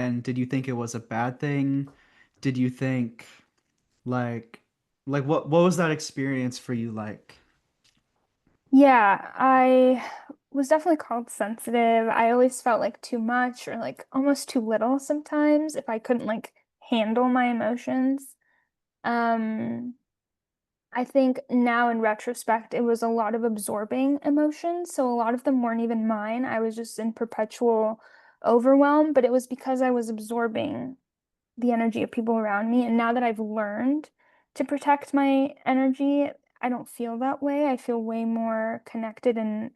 And did you think it was a bad thing? Did you think like what was that experience for you like? Yeah, I was definitely called sensitive. I always felt like too much or like almost too little sometimes if I couldn't like handle my emotions. Um, I think now in retrospect, it was a lot of absorbing emotions. So a lot of them weren't even mine. I was just in perpetual overwhelm, but it was because I was absorbing the energy of people around me. And now that I've learned to protect my energy, I don't feel that way. I feel way more connected and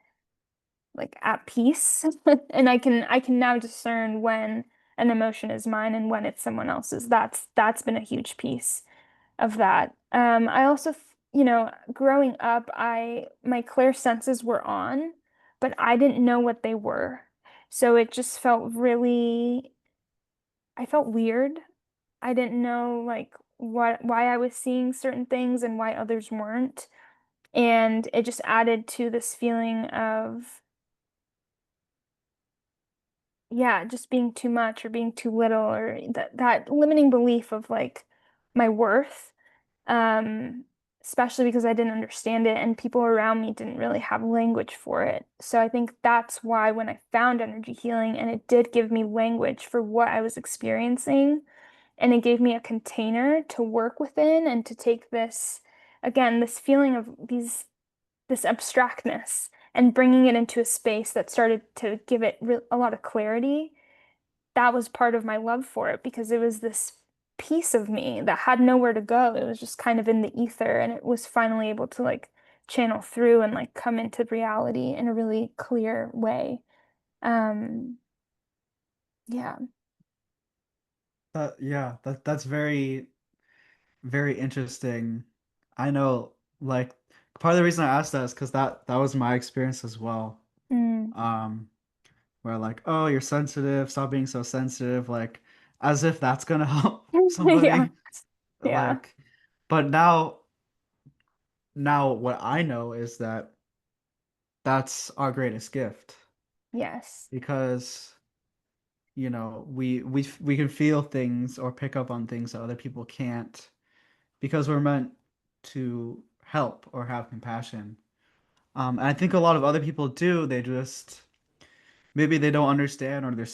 like at peace. And I can now discern when an emotion is mine and when it's someone else's. That's been a huge piece of that. I also, growing up, I my clear senses were on, but I didn't know what they were. So it just felt really, I felt weird. I didn't know like what why I was seeing certain things and why others weren't. And it just added to this feeling of, yeah, just being too much or being too little or that limiting belief of like my worth. Um, Especially because I didn't understand it and people around me didn't really have language for it. So I think that's why when I found energy healing and it did give me language for what I was experiencing, and it gave me a container to work within and to take this, again, this feeling of this abstractness and bringing it into a space that started to give it a lot of clarity. That was part of my love for it because it was this piece of me that had nowhere to go. It was just kind of in the ether and it was finally able to like channel through and like come into reality in a really clear way. Um, yeah. That's very interesting. I know like part of the reason I asked that is because that was my experience as well. Mm. Um, where like, oh, you're sensitive, stop being so sensitive, like as if that's gonna help Yeah. somebody. Yeah. Like, but now what I know is that that's our greatest gift Yes. because we can feel things or pick up on things that other people can't because we're meant to help or have compassion. And I think a lot of other people do. They just maybe they don't understand or they're